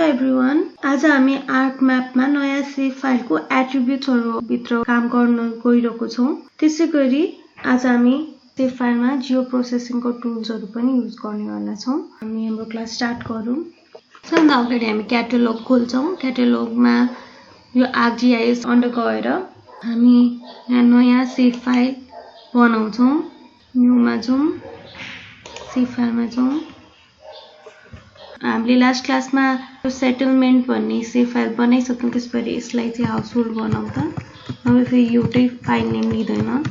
Everyone, आज हामी arc म्यापमा नयाँ सेभ फाइलको एट्रिब्युट्सहरु भित्र काम गर्न गइरहेको छौं। त्यसैगरी आज हामी सेभ फाइलमा जियो प्रोसेसिङको टुल्सहरु पनि युज गर्नेवाला छौं। हामी हाम्रो क्लास स्टार्ट गरौँ। सबभन्दा अगाडि हामी क्याटलग खोल्छौं। क्याटलगमा यो ArcGIS अन्डर गएर हामी यहाँ नयाँ सेभ फाइल बनाउँछौं। न्यूमा जाउँ, सेभ फाइलमा जाउँ। हामीले लास्ट क्लासमा सेटलमेन्ट भन्ने सेभ फाइल बनाइसक्यौं। त्यसपछि यसलाई चाहिँ हाउसहोल्ड बनाउँदा अब फेरि एउटै फाइल नेम लिँदैन।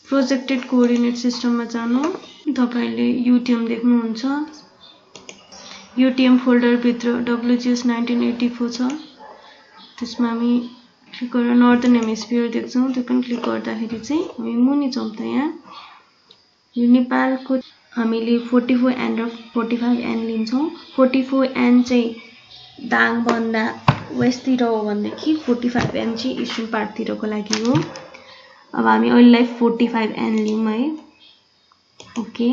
प्रोजेक्टेड कोअर्डिनेट सिस्टममा जानु। तपाईले UTM देख्नुहुन्छ। UTM फोल्डर भित्र WGS 1984 छ। त्यसमा हामी क्लिक गरेर नर्दर्न हेमिस्फियर देख्छौं। त्यो पनि क्लिक गर्दाखेरि चाहिँ हामी मुनि जाउँ त यहाँ यो नेपालको हामीले 44N र 45N लिन्छौं। 44N चाहिँ दाङ भन्दा वेस्टतिर हो भनेदेखि 45N चाहिँ इस्टर्न पार्टतिरको लागि हो। अब हामी अहिलेलाई 45N लियौं है। ओके,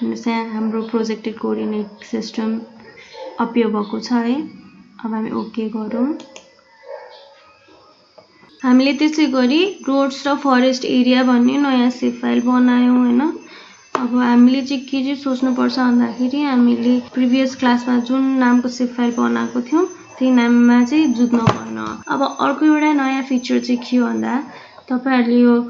हाम्रो प्रोजेक्टेड कोअर्डिनेट सिस्टम अपियर भएको छ है। अब हामी ओके गरौँ। हामीले त्यसैगरी रोड्स र फरेस्ट एरिया भन्ने नयाँ सेभ फाइल बनायौं हैन। अब हामीले चाहिँ के चाहिँ सोच्नु पर्छ भन्दाखेरि हामीले प्रिभियस क्लासमा जुन नामको सेभ फाइल बनाएको थियौं त्यही नाममा चाहिँ जुझ्न पर्न। अब अर्को एउटा नयाँ फिचर चाहिँ के हो भन्दा तपाईहरुले यो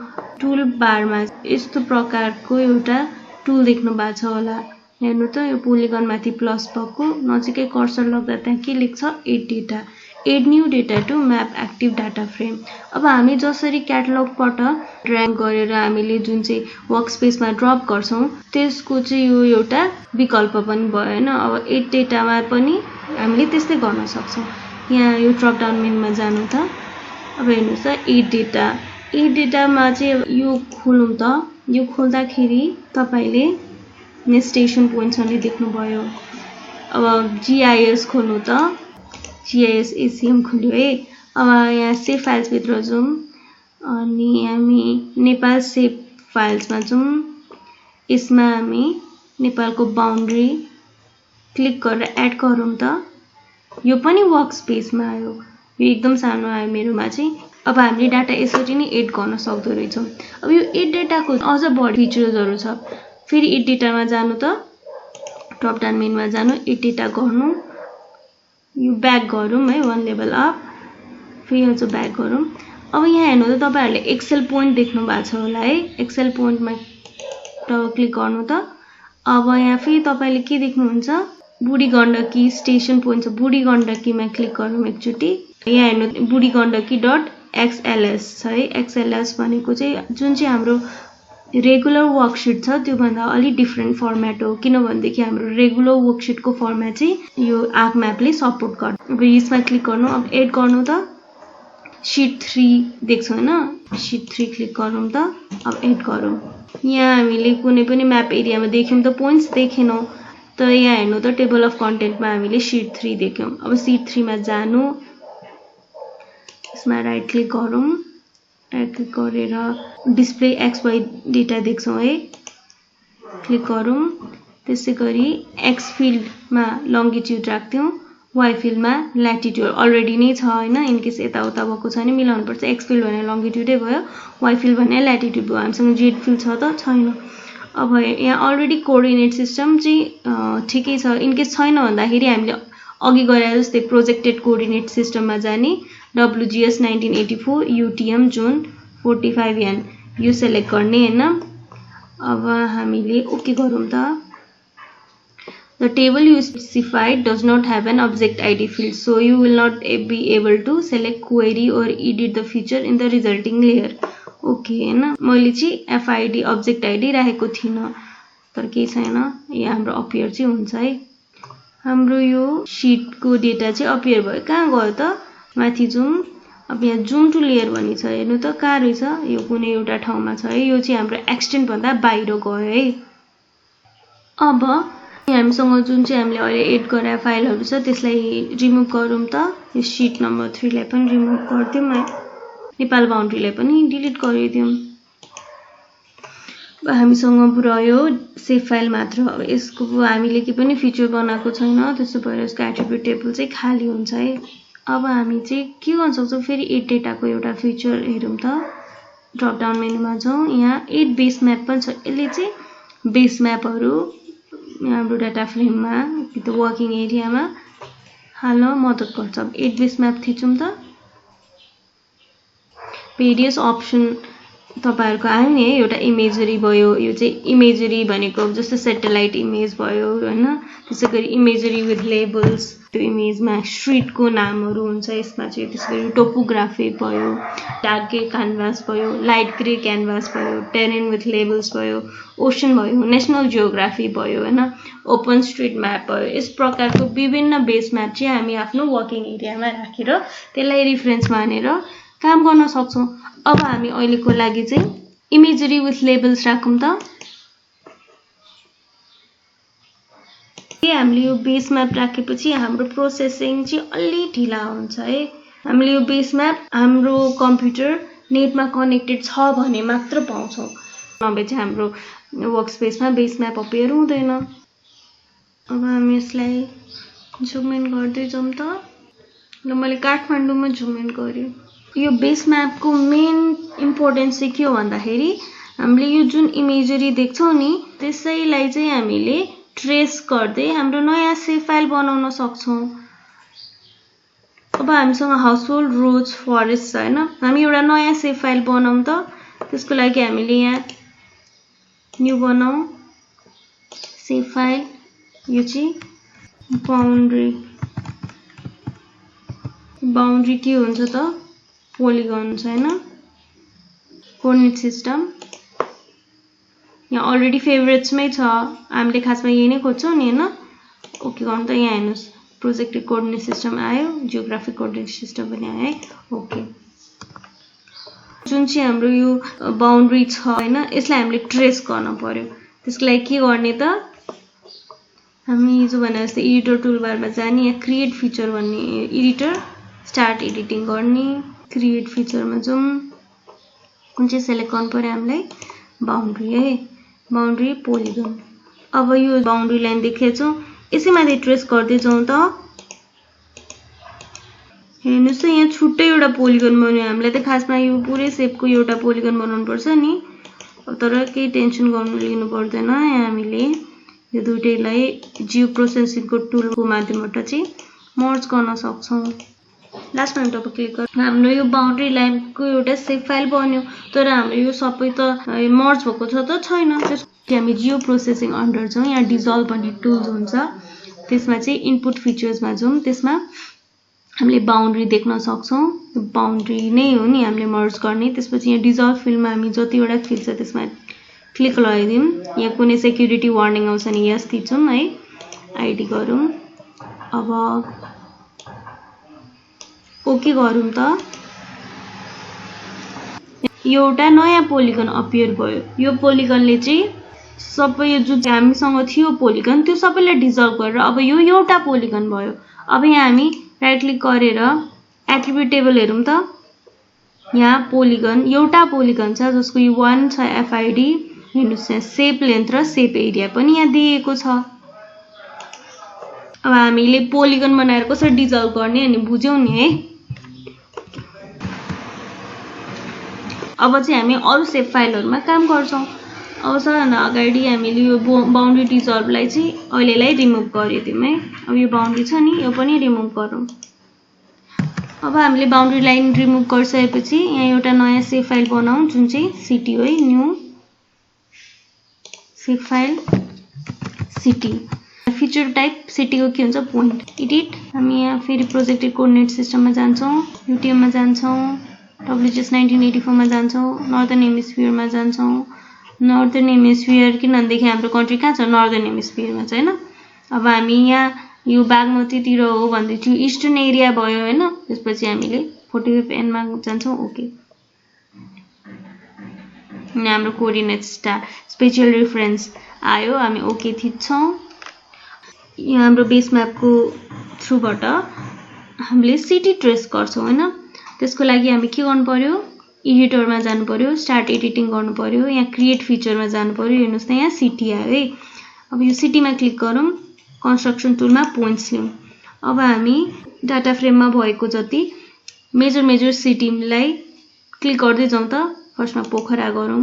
टुल बारमा यस्तो प्रकारको एउटा टुल देख्नु भएको छ होला। हेर्नु त यो पोलिगन माथि प्लस भएको नजिकै कर्सर लाग्दा त्यहाँ के लेख्छ add data, add new data to map active data frame. अब हामी जसरी क्याटलगबाट ड्र्याग गरेर हामीले जुन चाहिँ वर्कस्पेसमा ड्रप गर्छौं त्यसको चाहिँ यो एउटा विकल्प पनि भयो हैन। अब एड डेटामा पनि हामीले त्यस्तै गर्न सक्छौं। यहाँ यो ड्रप डाउन मेनुमा जानु त। अब हेर्नुस् त एड डेटा, एड डेटामा चाहिँ यो खोलौं त। यो खोल्दाखेरि तपाईले यहाँ स्टेसन पोइन्ट्सहरु देख्नुभयो। अब GIS खोल्नु त। GIS ACM खोल्यो है। अब यहाँ सेभ फाइल्स भित्र जाउँ अनि हामी नेपाल सेभ फाइल्समा जाउँ। यसमा हामी नेपालको बाउन्ड्री क्लिक गरेर एड गरौँ त। यो पनि वर्कस्पेसमा आयो। यो एकदम सानो आयो मेरोमा चाहिँ। अब हामीले डाटा यसरी नै एड गर्न सक्दो रहेछौं। अब यो एड डेटाको अझ बढी फिचर्सहरु छ। फेरि एड डेटामा जानु त। ड्रप डाउन मेनुमा जानु, एड डेटा गर्नु, यो ब्याक गरौँ है, वन लेभल अप। फेरि अझ ब्याक गरौँ। अब यहाँ हेर्नु त तपाईहरुले एक्सेल पोइन्ट देख्नु भएको छ होला है। एक्सेल पोइन्टमा क्लिक गर्नु त। अब यहाँ फेरि तपाईले के देख्नुहुन्छ बुढी गण्डकी स्टेसन पोइन्ट छ। बुढी गण्डकीमा क्लिक गरौँ एकचोटी। यहाँ हेर्नु बुढी गण्डकी .xls छ है। XLS भनेको चाहिँ जुन चाहिँ हाम्रो रेगुलर वर्कशीट छ त्यो भन्दा अलि डिफरेन्ट फर्मेट हो। किनभनेदेखि हाम्रो रेगुलर वर्कशीटको फर्मेट चाहिँ यो आर्क म्यापले सपोर्ट गर्छ। अब यसमा क्लिक गर्नु। अब एड गर्नु त। शीट 3 देख्छौं हैन। शीट 3 क्लिक गरौँ त। अब एड गरौँ। यहाँ हामीले कुनै पनि म्याप एरियामा देख्यौं त पोइन्ट्स देखेनौं त। यहाँ हेर्नु त टेबल अफ कन्टेन्टमा हामीले शीट 3 देख्यौं। अब शीट 3 मा जानु। यसमा राइट क्लिक गरौँ। राइट क्लिक गरेर डिस्प्ले XY डेटा देख्छौं है। क्लिक गरौँ। त्यसैगरी X फिल्डमा लंगिट्युड राख्दियौं, Y फिल्डमा ल्याटिट्युड अलरेडी नै छ हैन। इन केस यताउता भएको छ भने मिलाउनु पर्छ। X फिल्ड भने लंगिट्युडै भयो, Y फिल्ड भने ल्याटिट्युड भयो। हामीसँग Z फिल्ड छ त छैन। अब यहाँ अलरेडी कोअर्डिनेट सिस्टम चाहिँ ठिकै छ। इन केस छैन भन्दाखेरि हामीले अघि गरे जस्तै प्रोजेक्टेड कोअर्डिनेट सिस्टममा जाने WGS 1984 UTM जोन 45N यो सिलेक्ट गर्ने हैन। अब हामीले ओके गरौँ त। The table you specified does not have an object ID field, so you will not be able to select query or edit the feature in the resulting layer. Okay हैन। मैले चाहिँ FID object ID राखेको थिइन तर के छैन। यहाँ हाम्रो अपियर चाहिँ हुन्छ है। हाम्रो यो शीटको डेटा चाहिँ अपियर भयो। कहाँ गयो त? माथि जाउँ। अब यहाँ जुम टु लेयर भनि छ। हेर्नु त कहाँ रहेछ? यो कुनै एउटा ठाउँमा छ है। यो चाहिँ हाम्रो एक्सटेन्ड भन्दा बाहिर गयो है। अब हामीसँग जुन चाहिँ हामीले अहिले एड गराए फाइलहरु छ त्यसलाई रिमुभ गरौँ त। यो शीट नम्बर 3 लाई पनि रिमुभ गर्दियौँ है। नेपाल बाउन्ड्रीलाई पनि डिलिट गरिदियौँ। अब हामीसँग रह्यो सेभ फाइल मात्र। अब यसको हामीले के पनि फिचर बनाएको छैन, त्यसो भएर यसको एट्रिब्युट टेबल चाहिँ खाली हुन्छ है। अब हामी चाहिँ के गर्न सक्छौं, फेरि एड डेटाको एउटा फिचर हेरौँ त। ड्रप डाउन मेनुमा जाउँ, यहाँ एड बेस म्याप पनि छ। यसले चाहिँ बेस म्यापहरु हाम्रो डाटा फ्रेममा कि त वर्किङ एरियामा हाल्न मद्दत गर्छ। अब एड बेस म्याप थिचौं त। भेरियस अप्सन तपाईहरुको आयो नि है। एउटा इमेजरी भयो, यो चाहिँ इमेजरी भनेको जस्तो सैटेलाइट इमेज भयो हैन। त्यसैगरी इमेजरी विथ लेबल्स, त्यो इमेजमा स्ट्रीटको नामहरु हुन्छ यसमा चाहिँ। त्यसैगरी टोपोग्राफी भयो, डार्क ग्रे क्यानभास भयो, लाइट ग्रे क्यानभास भयो, टेरेन विथ लेबल्स भयो, ओशन भयो, नेशनल जियोग्राफी भयो हैन, ओपन स्ट्रीट म्याप भयो। यस प्रकारको विभिन्न बेस म्याप चाहिँ हामी आफ्नो वर्किङ एरियामा राखेर त्यसलाई रेफरेन्स मानेर काम गर्न सक्छौं। अब हामी अहिलेको लागि चाहिँ इमेजरी विथ लेबल्स राखौं त। हामीले यो बेस म्याप राखेपछि हाम्रो प्रोसेसिङ चाहिँ अलि ढिला हुन्छ है। हामीले यो बेस म्याप हाम्रो कम्प्युटर नेटमा कनेक्टेड छ भने मात्र पाउँछौं, नभए चाहिँ हाम्रो वर्कस्पेसमा बेस म्याप अपियर हुँदैन। अब हामी यसलाई जुम इन गर्दै जाउँ त। ल मैले काठमाडौँमा जुम इन गरे। यो बेस म्यापको मेन इम्पोर्टेन्स चाहिँ के हो भन्दाखेरि हामीले यो जुन इमेजरी देख्छौं नि त्यसैलाई चाहिँ हामीले ट्रेस गर्दै हाम्रो नयाँ सेभ फाइल बनाउन सक्छौं। अब हामीसँग हाउसहोल्ड रोड्स फरेस्ट छ हैन। हामी एउटा नयाँ सेभ फाइल बनाउँ त। त्यसको लागि हामीले यहाँ न्यू बनाऊ सेभ फाइल। यो चाहिँ बाउन्ड्री के हुन्छ त, पोलिगन हुन्छ हैन। कोर्डिनेट सिस्टम यहाँ अलरेडी फेभरेट्समै छ, हामीले खासमा यही नै खोज्छौं नि हैन। ओके गर्नु त। यहाँ हेर्नुस् प्रोजेक्टेड कोर्डिनेट सिस्टम आयो, जियोग्राफिक कोर्डिनेट सिस्टम पनि आयो है। ओके, जुन चाहिँ हाम्रो यो बाउन्ड्री छ हैन, यसलाई हामीले ट्रेस गर्न पर्यो। त्यसको लागि के गर्ने त, हामी हिजो भने जस्तै एडिटर टुलबारमा जाने, यहाँ क्रिएट फिचर भन्ने एडिटर स्टार्ट एडिटिङ गर्ने। क्रिएट फिचरमा जाउँ, कुन चाहिँ सेलेक्ट गर्नु पर्यो हामीलाई, बाउन्ड्री है, बाउन्ड्री पोलिगन। अब यो बाउन्ड्री लाइन देखेछौं, यसैमाथि ट्रेस गर्दै जाउँ त। हेर्नुस् त यहाँ छुट्टै एउटा पोलिगन बन्यो। हामीलाई त खासमा यो पुरै शेपको एउटा पोलिगन बनाउनु पर्छ नि। तर केही टेन्सन लिनु पर्दैन। यहाँ हामीले यो दुईटैलाई जियो प्रोसेसिङको टुलको माध्यमबाट चाहिँ मर्ज गर्न सक्छौं। लास्टमा हामी डबल क्लिक गर्छौं, हाम्रो यो बाउन्ड्री लाइनको एउटा सेभ फाइल बन्यो। तर हाम्रो यो सबै त मर्ज भएको छ त छैन। त्यसको हामी जियो प्रोसेसिङ अन्डर जाउँ, यहाँ डिजल्भ भन्ने टुल्स हुन्छ, त्यसमा चाहिँ इनपुट फिचर्समा जाउँ। त्यसमा हामीले बाउन्ड्री देख्न सक्छौं। बाउन्ड्री नै हो नि हामीले मर्ज गर्ने। त्यसपछि यहाँ डिजल्भ फिल्डमा हामी जतिवटा फिल्ड छ त्यसमा क्लिक लगाइदिउँ। यहाँ कुनै सेक्युरिटी वार्निङ आउँछ नि, यस थिचौं है, आईडी गरौँ। अब ओके गरौँ त। एउटा नयाँ पोलिगन अपियर भयो। यो पोलिगनले चाहिँ सबै यो जुन हामीसँग थियो पोलिगन त्यो सबैलाई डिजल्भ गरेर अब यो एउटा पोलिगन भयो। अब यहाँ हामी राइट क्लिक गरेर एट्रिब्युट टेबल हेरौँ त। यहाँ पोलिगन एउटा पोलिगन छ जसको यो 1 छ एफआईडी। हेर्नुस् यहाँ सेप लेन्थ र सेप एरिया पनि यहाँ दिएको छ। अब हामीले पोलिगन बनाएर कसरी डिजल्भ गर्ने अनि बुझ्यौं नि है। अब चाहिँ हामी अरु सेभ फाइलहरुमा काम गर्छौं। अब सबैभन्दा अगाडि हामीले यो बाउन्ड्री डिजल्भलाई चाहिँ अहिलेलाई रिमुभ गरिदिउँ है। अब यो बाउन्ड्री छ नि, यो पनि रिमुभ गरौँ। अब हामीले बाउन्ड्री लाइन रिमुभ गरिसकेपछि यहाँ एउटा नयाँ सेभ फाइल बनाऊ जुन चाहिँ सिटी हो है। New save file city. Feature type सिटीको के हुन्छ, पोइन्ट। एडिट, हामी यहाँ फेरि प्रोजेक्टेड कोर्डिनेट सिस्टममा जान्छौं, युटीएममा जान्छौं, WGS 1984 मा जान्छौं, नर्दर्न हेमिस्फियरमा जान्छौं। नर्दर्न हेमिस्फियर किनभनेदेखि हाम्रो कन्ट्री कहाँ छ, नर्दर्न हेमिस्फियरमा छ हैन। अब हामी यहाँ यो बागमतीतिर हो भन्दै थियो, ईस्टर्न एरिया भयो हैन। त्यसपछि हामीले 45N मा जान्छौं। ओके, हाम्रो कोर्डिनेट स्पेशल रेफरेन्स आयो, हामी ओके थिच्छौं। यहाँ हाम्रो बेस म्यापको थ्रुबाट हामीले सिटी ट्रेस गर्छौं हैन। त्यसको लागि हामी के गर्नु पर्यो, एडिटरमा जानु पर्यो, स्टार्ट एडिटिङ गर्नु पर्यो, यहाँ क्रिएट फिचरमा जानु पर्यो। हेर्नुस् त यहाँ सिटी आयो है। अब यो सिटीमा क्लिक गरौँ, कन्स्ट्रक्सन टुलमा पोइन्ट्स ल्याउँ। अब हामी डाटा फ्रेममा भएको जति मेजर सिटीलाई क्लिक गर्दै जाउँ त। फर्स्टमा पोखरा गरौँ,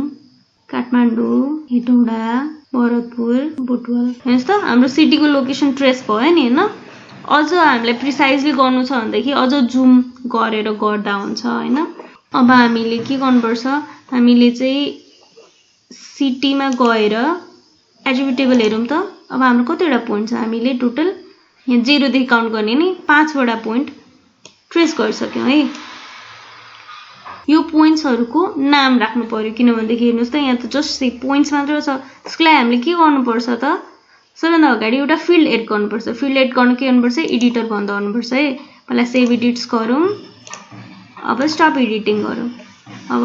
काठमाडौँ, हेटौडा, भरतपुर, बुटवल। हेर्नुस् त हाम्रो सिटीको लोकेसन ट्रेस भयो नि हैन। अझ हामीले प्रिसाइजली गर्नु छ भनेदेखि अझ जुम गरेर गर्दा हुन्छ हैन। अब हामीले के गर्नुपर्छ, हामीले चाहिँ सिटीमा गएर एट्रिब्युट टेबल हेरौँ त। अब हाम्रो कतिवटा पोइन्ट छ, हामीले टोटल यहाँ 0 देखि काउन्ट गर्ने नि 5 वटा पोइन्ट ट्रेस गरिसक्यौं है। यो पोइन्ट्सहरुको नाम राख्नु पर्यो, किनभनेदेखि हेर्नुस् त यहाँ त जस्ट पोइन्ट्स मात्र छ। त्यसको लागि हामीले के गर्नुपर्छ त, सबैभन्दा अगाडि एउटा फिल्ड एड गर्नुपर्छ। फिल्ड एड गर्न के गर्नुपर्छ, एडिटर बन्द गर्नुपर्छ है। पहिला सेभ एडिट्स गरौँ, अब स्टप एडिटिङ गरौँ। अब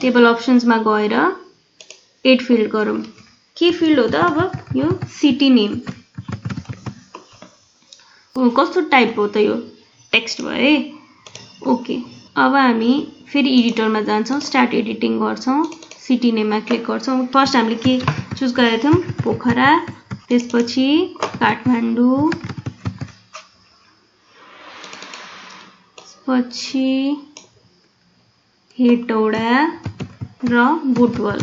टेबल अप्सन्समा गएर एड फिल्ड गरौँ। के फिल्ड हो त, अब यो सिटी नेम कस्तो टाइप हो त, यो टेक्स्ट भयो है। ओके, अब हामी फेरि एडिटरमा जान्छौँ, स्टार्ट एडिटिङ गर्छौँ, सिटी नेममा क्लिक गर्छौँ। फर्स्ट हामीले के चुज गरेका थियौँ, पोखरा, त्यसपछि काठमाडौँ, पछि हेटौडा र बुटवल।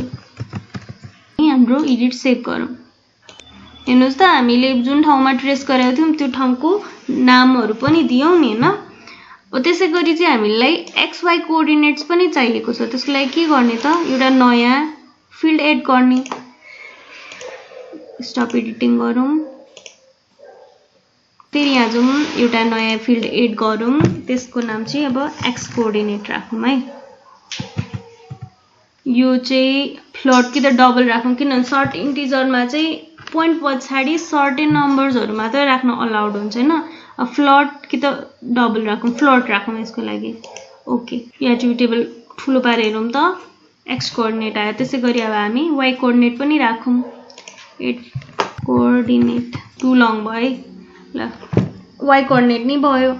हाम्रो एडिट सेभ गरौँ। हेर्नुस् त हामीले जुन ठाउँमा ट्रेस गरेका थियौँ त्यो ठाउँको नामहरू पनि दियौँ नि हैन। त्यसै गरी चाहिँ हामीलाई XY कोअर्डिनेट्स पनि चाहिएको छ। त्यसको लागि के गर्ने त, एउटा नयाँ फिल्ड एड गर्ने। स्टप एडिटिङ गरौँ, फेरि यहाँ जाउँ, एउटा नयाँ फिल्ड एड गरौँ। त्यसको नाम चाहिँ अब X कोअर्डिनेट राखौँ है। यो चाहिँ फ्लोट कि त डबल राखौँ, किनभने सर्ट इन्टिजरमा चाहिँ पोइन्ट पछाडि सर्टेन नम्बर्सहरु मात्र राख्न अलाउड हुन्छ हैन। फ्लोट कि त डबल राखौँ, फ्लोट राखौँ यसको लागि। ओके, यो एट्रिब्युट टेबल ठुलो पारेर हेरौँ त X कोअर्डिनेट आयो। त्यसै गरी अब हामी Y कोअर्डिनेट पनि राखौँ। एड कोअर्डिनेट टु लङ भयो है। ल, Y कोअर्डिनेट नै भयो।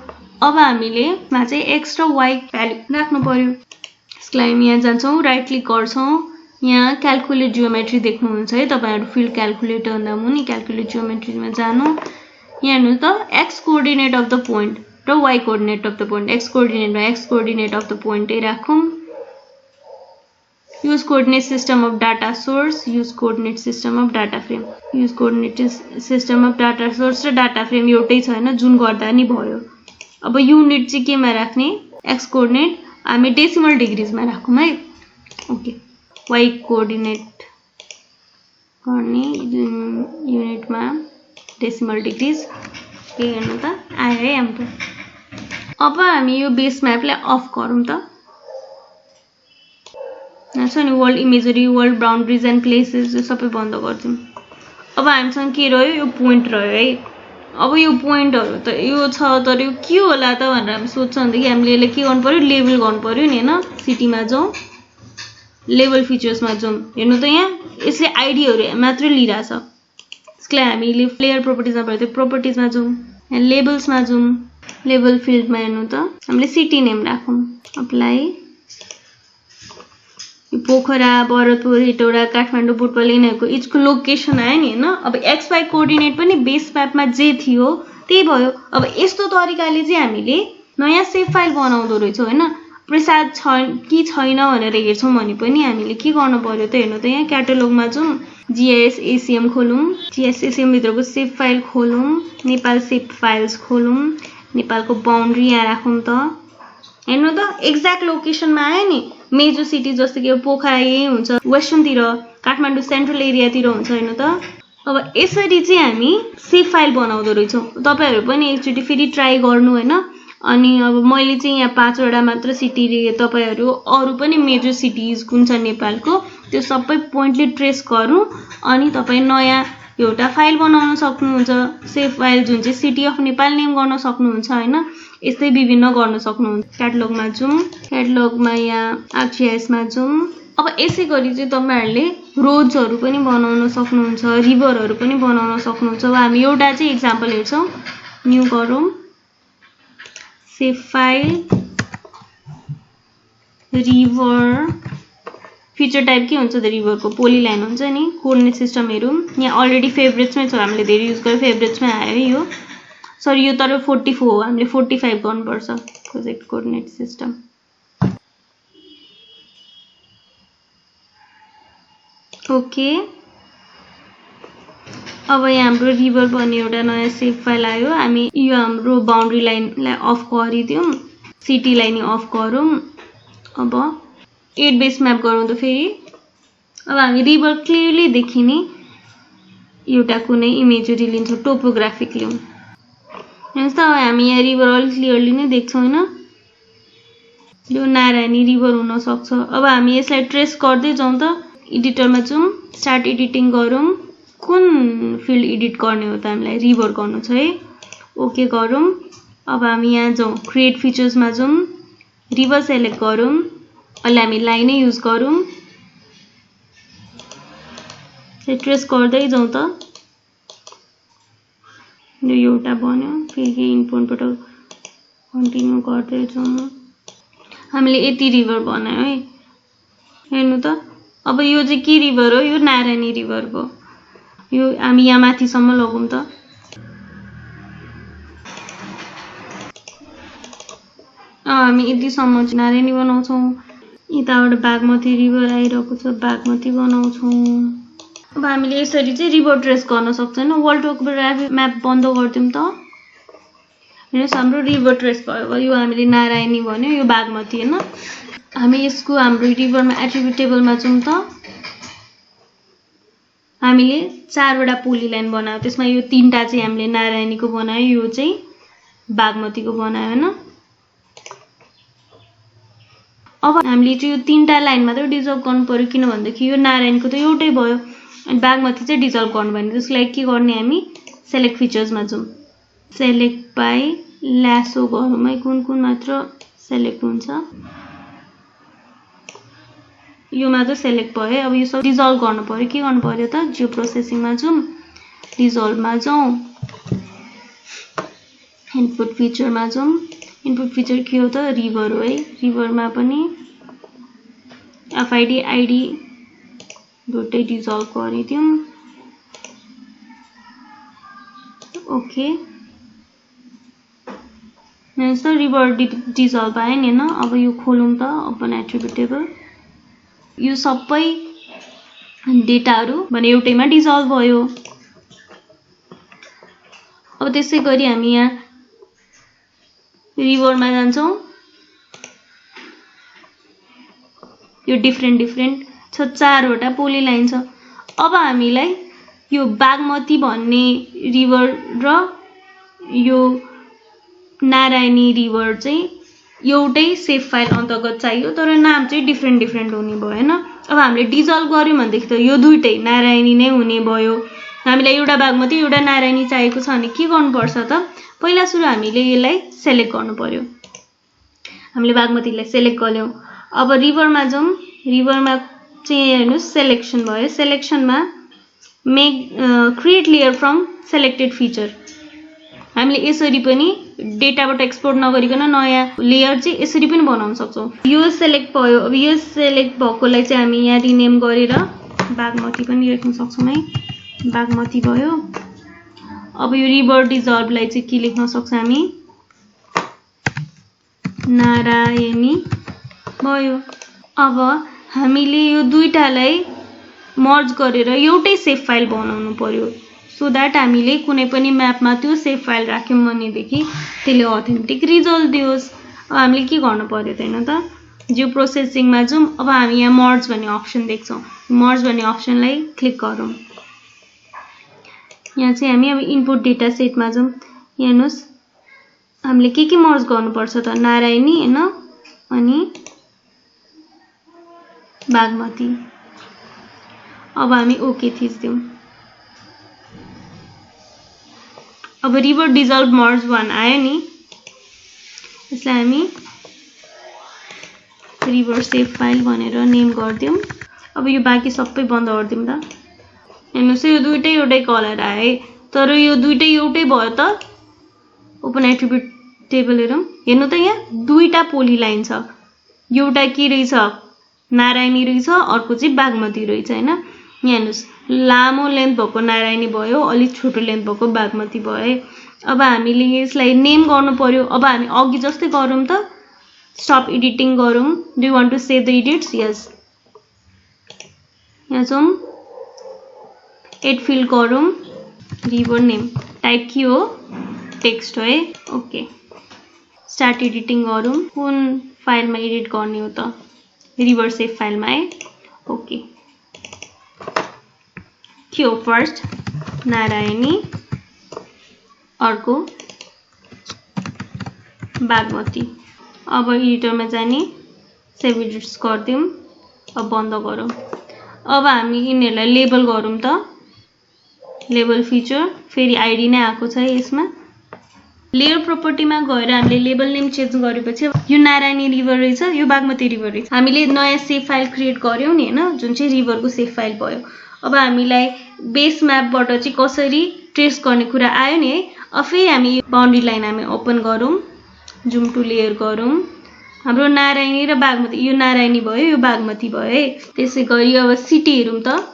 अब हामीले मा चाहिँ X र Y भ्यालु राख्नु पर्यो। यसको लागि यहाँ जान्छौँ, राइट क्लिक गर्छौँ, यहाँ क्याल्कुलेट जियोमेट्री देख्नुहुन्छ है। तपाईहरु फिल्ड क्याल्कुलेटर भन्दा मुनि क्याल्कुलेट जियोमेट्रीमा जानु। यहाँ हेर्नु त X coordinate of the point र Y coordinate of the point. X कोअर्डिनेटमा X कोअर्डिनेट अफ द पोइन्टै राखौँ। Use coordinate system of data source, use coordinate system of data frame. Use coordinate system of data source र data frame एउटै छ हैन, जुन गर्दा नि भयो। अब युनिट चाहिँ केमा राख्ने, X कोअर्डिनेट हामी डेसिमल डिग्रीजमा राखौँ है। ओके, Y कोअर्डिनेट गर्ने युनिटमा डेसिमल डिग्रीज। के हेर्नु त आयो है हाम्रो। अब हामी यो बेस म्यापलाई अफ गरौँ त। यहाँ छ नि world imagery, world boundaries and places, यो सबै बन्द गर्छौँ। अब हामीसँग के रह्यो, यो पोइन्ट रह्यो है। अब यो पोइन्टहरु त यो छ, तर यो के होला त भनेर हामी सोध्छौँ भनेदेखि हामीले यसलाई के गर्नु पर्यो, लेबल गर्नु पर्यो नि हैन। सिटीमा जाउँ, लेभल फिचर्समा जाउँ। हेर्नु त यहाँ यसले आइडीहरु मात्र लिइराछ। यसलाई हामीले प्लेयर प्रोपर्टिजमा भयो, त्यो प्रोपर्टिजमा जाउँ, यहाँ लेबल्समा जाउँ, लेभल फिल्डमा हेर्नु त हामीले सिटी नेम राखौँ। अप्लाई, यो पोखरा, भरतपुर, हेटौडा, काठमाडौँ, बुटवल यिनीहरुको इचको लोकेसन आयो नि हैन। अब XY कोअर्डिनेट पनि बेस म्यापमा जे थियो त्यही भयो। अब यस्तो तरिकाले चाहिँ हामीले नयाँ सेभ फाइल बनाउँदो रहेछौँ हैन। प्रिसाइज छ कि छैन भनेर हेर्छौँ भने पनि हामीले के गर्नु पर्यो त, हेर्नु त यहाँ क्याटलगमा जाउँ, GIS ACM खोलौँ, GIS ACM भित्रको सेभ फाइल खोलौँ, नेपाल सेभ फाइल्स खोलौँ, नेपालको बाउन्ड्री यहाँ राखौँ त। हेर्नु त एक्ज्याक्ट लोकेसनमा आयो नि। मेजर सिटी जस्तो कि पोखरा यही हुन्छ, वेस्टर्नतिर, काठमाडौँ सेन्ट्रल एरियातिर हुन्छ। हेर्नु त अब यसरी चाहिँ हामी सेभ फाइल बनाउँदो रहेछौँ। तपाईहरु पनि एकचोटी फेरि ट्राई गर्नु हैन। अनि अब मैले चाहिँ यहाँ 5 वटा मात्र सिटी लिए, तपाईहरु अरु पनि मेजर सिटीज कुन छ नेपालको त्यो सबै पोइन्टले ट्रेस गरौँ अनि तपाई नयाँ एउटा फाइल बनाउन सक्नुहुन्छ। सेभ फाइल जुन चाहिँ सिटी अफ नेपाल नेम गर्न सक्नुहुन्छ हैन। यस्तै विभिन्न गर्न सक्नुहुन्छ। क्याटलगमा जाउँ, क्याटलगमा यहाँ ArcGIS मा जाउँ, अब यसै गरी चाहिँ तपाईहरुले रोड्सहरु पनि बनाउन सक्नुहुन्छ, रिभरहरु पनि बनाउन सक्नुहुन्छ। अब हामी एउटा चाहिँ एक्जाम्पल हेर्छौं। न्यू गरौँ, save file river, feature type के हुन्छ त रिभरको पोलिलाइन हुन्छ नि। कोर्डिनेट सिस्टम हेरौँ, यहाँ अलरेडी फेभरेट्समै छ, हामीले धेरै युज गरे फेभरेट्समै आयो है यो। सरी यो तर 44 हो, हामीले 45 गर्नुपर्छ प्रोजेक्ट कोर्डिनेट सिस्टम। ओके, अब यहाँ हाम्रो रिभर भन्ने एउटा नयाँ सेभ फाइल आयो। हामी यो हाम्रो बाउन्ड्री लाइनलाई अफ गरिदिउँ, सिटी लाइन नि अफ गरौँ। अब 8 बेस म्याप गरौँ त फेरि। अब हामी रिभर क्लियरली देखिने एउटा कुनै इमेजरी लिन्छौँ, टोपोग्राफिक लिउँ। हेर्नुस् त अब हामी यहाँ रिभर अलि क्लियरली नै देख्छौँ हैन। यो नारायणी रिभर हुन सक्छ। अब हामी यसलाई ट्रेस गर्दै जाउँ त। एडिटरमा जाउँ, स्टार्ट एडिटिङ गरौँ। कुन फिल्ड एडिट गर्ने हो त हामीलाई? रिभर गर्नु छ है। ओके गरौँ। अब हामी यहाँ जाउँ, क्रिएट फिचर्समा जाउँ, रिभर सेलेक्ट गरौँ। अहिले हामी लाइनै युज गरौँ। ट्रेस गर्दै जाउँ त। यो एउटा बन्यो, फेरि इनपुटबाट कन्टिन्यू गर्दै जाउँ। हामीले यति रिभर बनायो है। हेर्नु त, अब यो चाहिँ के रिभर हो? यो नारायणी रिभर हो। यो हामी यहाँ माथिसम्म लगौँ त। हामी यतिसम्म चाहिँ नारायणी बनाउँछौँ। यताबाट बागमती रिभर आइरहेको छ, बागमती बनाउँछौँ। अब हामीले यसरी चाहिँ रिभर ट्रेस गर्न सक्छौँ। वर्ल्ड टोपोग्राफी म्याप बन्द गरिदिउँ त। हेर्नुस् हाम्रो रिभर ट्रेस भयो। यो हामीले नारायणी भन्यो, यो बागमती हैन। हामी यसको हाम्रो रिभरमा एट्रिब्युट टेबलमा जाउँ त। हामीले 4 वटा पोलिलाइन बनायो। त्यसमा यो 3टा चाहिँ हामीले नारायणीको बनायो, यो चाहिँ बागमतीको बनायो हैन। अब हामीले चाहिँ यो 3टा लाइन मात्र डिजल्भ गर्नु पर्यो, किन भन्दाखेरि यो नारायणको त एउटै भयो अनि बागमती चाहिँ डिजल्भ गर्नु भने त्यसको लागि के गर्ने? हामी सेलेक्ट फिचर्समा जाउँ, सेलेक्ट बाइ ल्यासो गरौँ है, कुन कुन मात्र सेलेक्ट हुन्छ। यो मात्र सेलेक्ट भयो। अब यो सब डिजल्भ गर्नु पर्यो। के गर्नु पर्यो त? जियो प्रोसेसिङमा जाउँ, डिजल्भमा जाउँ, इनपुट फिचरमा जाउँ। इनपुट फिचर के हो त? रिभर हो है। रिभरमा पनि एफआइडी आइडी दुटै डिजल्भ गरिदिउँ। ओके, हेर्नुस् त रिभर डिजल्भ भयो नि हैन। अब यो खोलौँ त, ओपन एट्रिब्युट टेबल। यो सबै डेटाहरु भने एउटैमा डिजल्भ भयो। अब त्यसै गरी हामी यहाँ रिभरमा जान्छौँ। यो डिफरेन्ट छ, 4 वटा पोलिलाइन छ। अब हामीलाई यो बागमती भन्ने रिभर र यो नारायणी रिभर चाहिँ एउटै सेभ फाइल अन्तर्गत चाहियो, तर नाम चाहिँ डिफरेन्ट हुने भयो हैन। अब हामीले डिजल्भ गर्यौं भनेदेखि त यो दुईटै नारायणी नै हुने भयो। हामीलाई एउटा बागमती एउटा नारायणी चाहिएको छ भने के गर्नुपर्छ त? पहिला सुरु हामीले यसलाई सेलेक्ट गर्नु पर्यो। हामीले बागमतीलाई सेलेक्ट गर्यौं। अब रिभरमा जाउँ, रिभरमा चाहिँ हेर्नुस् सेलेक्सन भयो। सेलेक्सनमा make create layer from selected feature. हामीले यसरी पनि डेटाबाट एक्सपोर्ट नगरिकन नयाँ लेयर चाहिँ यसरी पनि बनाउन सक्छौं। यो सेलेक्ट भयो। अब यो सेलेक्ट भएकोलाई चाहिँ हामी यहाँ रिनेम गरेर बागमती पनि लेख्न सक्छौं है। बागमती भयो। अब यो रिभर डिजल्भलाई चाहिँ के लेख्न सक्छ हामी? नारायणी भयो। अब हामीले यो दुईटालाई मर्ज गरेर एउटै सेभ फाइल बनाउनु पर्यो, सो दैट हामीले कुनै पनि म्यापमा त्यो सेभ फाइल राख्यौं भनेदेखि त्यसले अथेन्टिक रिजल्ट दियोस्। अब हामीले के गर्नु पर्यो त हैन त? जियो प्रोसेसिङमा जाउँ। अब हामी यहाँ मर्ज भन्ने अप्सन देख्छौं। मर्ज भन्ने अप्सनलाई क्लिक गरौँ। यहाँ चाहिँ हामी अब इनपुट डेटा सेटमा जाउँ। हेर्नुस् हामीले के मर्ज गर्नुपर्छ त? नारायणी हैन अनि बागमती। अब हामी ओके थिच्दिउँ। अब रिभर डिजल्भ मर्ज 1 आयो नि। यसलाई हामी रिभर सेभ फाइल भनेर नेम गरिदिउँ। अब यो बाँकी सबै बन्द गरिदिउँ त। हेर्नुहोस् यो दुईटै एउटै कलर आए, तर यो दुईटै एउटै भयो त। ओपन एट्रिब्युट टेबल हेरौँ, हेर्नु त यहाँ दुईटा पोली लाइन छ। एउटा के रहेछ नारायणी रहेछ, अर्को चाहिँ बागमती रहेछ हैन। यहाँ हेर्नुहोस् लामो लेन्थ भएको नारायणी भयो, अलिक छोटो लेन्थ भएको बागमती भयो। अब हामीले यसलाई नेम गर्नु पर्यो। अब हामी अघि जस्तै गरौँ त, स्टप एडिटिङ गरौँ। Do you want to save the edits? Yes. यहाँ जाउँ, एड फिल्ड गरौँ, रिभर नेम टाइप के हो? टेक्स्ट है। ओके, स्टार्ट एडिटिङ गरौँ। कुन फाइलमा एडिट गर्ने हो त? रिभर सेभ फाइलमा है। ओके, के हो? फर्स्ट नारायणी, अर्को बागमती। अब एडिटरमा जाने, सेभ एडिट्स गरिदिउँ। अब बन्द गरौँ। अब हामी यिनीहरूलाई लेबल गरौँ त। लेबल फिचर, फेरि आइडी नै आएको छ यसमा। लेयर प्रोपर्टीमा गएर हामीले लेबल नेम चेन्ज गरेपछि यो नारायणी रिभर रहेछ, यो बागमती रिभर रहेछ। हामीले नयाँ सेभ फाइल क्रिएट गर्यौँ नि हैन, जुन चाहिँ रिभरको सेभ फाइल भयो। अब हामीलाई बेस म्यापबाट चाहिँ कसरी ट्रेस गर्ने कुरा आयो नि है। अब फेरि हामी बाउन्ड्री लाइन हामी ओपन गरौँ, जुम टु लेयर गरौँ। हाम्रो नारायणी र बागमती, यो नारायणी भयो, यो बागमती भयो है। त्यसै गरी अब सिटी हेरौँ त।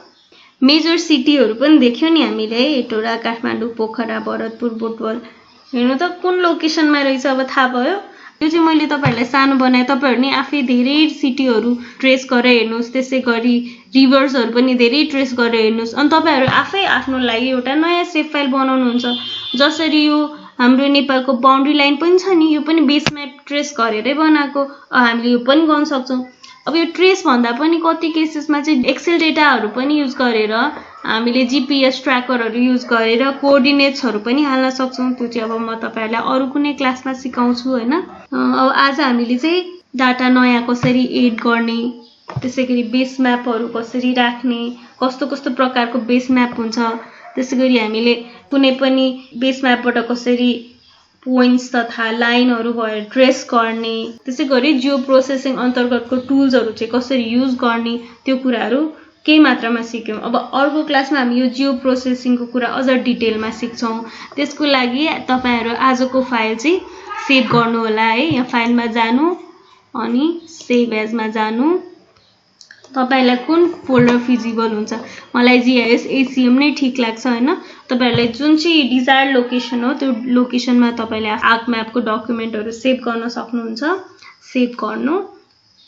मेजर सिटीहरू पनि देख्यौँ नि हामीले है, हेटौडा, काठमाडौँ, पोखरा, भरतपुर, बुटवल। हेर्नु त कुन लोकेसनमा रहेछ अब थाहा भयो। यो चाहिँ मैले तपाईहरुलाई सानो बनाए, तपाईहरु नि आफै धेरै सिटीहरू ट्रेस गरेर हेर्नुस्। त्यसै गरी रिभर्सहरू पनि धेरै ट्रेस गरेर हेर्नुस्। अनि तपाईहरु आफै आफ्नो लागि एउटा नयाँ सेभ फाइल बनाउनुहुन्छ। जसरी यो हाम्रो नेपालको बाउन्ड्री लाइन पनि छ नि, यो पनि बेस म्याप ट्रेस गरेरै बनाएको। हामीले यो पनि गर्न सक्छौं। अब यो ट्रेस भन्दा पनि कति केसेसमा चाहिँ एक्सेल डेटाहरू पनि युज गरेर हामीले जीपीएस ट्र्याकरहरू युज गरेर कोअर्डिनेट्सहरू पनि हाल्न सक्छौं। त्यो चाहिँ अब म तपाईहरुलाई अरु कुनै क्लासमा सिकाउँछु हैन। अब आज हामीले चाहिँ डाटा नयाँ कसरी एड गर्ने, त्यसैगरी बेस म्यापहरू कसरी राख्ने, कस्तो कस्तो प्रकारको बेस म्याप हुन्छ, त्यसैगरी हामीले कुनै पनि बेस म्यापबाट कसरी पोइन्ट्स तथा लाइनहरू भएर ट्रेस गर्ने, त्यसैगरी जियो प्रोसेसिङ अन्तर्गतको टुल्सहरू चाहिँ कसरी युज गर्ने, त्यो कुराहरू केही मात्रामा सिक्यौं। अब अर्को क्लासमा हामी यो जियो प्रोसेसिङको कुरा अझ डिटेलमा सिक्छौं। त्यसको लागि तपाईहरु आजको फाइल चाहिँ सेभ गर्नु होला है। यहाँ फाइलमा जानु अनि सेभ एजमा जानु। तपाईलाई कुन फोल्डर फिजिबल हुन्छ? मलाई जीआईएस एसीएम नै ठीक लाग्छ हैन। तपाईहरुलाई जुन चाहिँ डिजायर्ड लोकेसन हो त्यो लोकेसनमा तपाईले आर्क म्यापको डकुमेन्टहरु सेभ गर्न सक्नुहुन्छ। सेभ गर्नु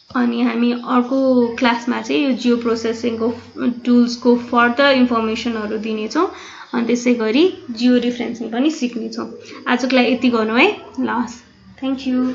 अनि हामी अर्को क्लासमा चाहिँ यो जियो प्रोसेसिङको टुल्सको फर्दर इन्फर्मेसनहरु दिनेछौं। अनि त्यसैगरी जियो रेफरेन्सिङ पनि सिक्नेछौं। आजको लागि यति गर्नु है। ल, थ्यांक यू।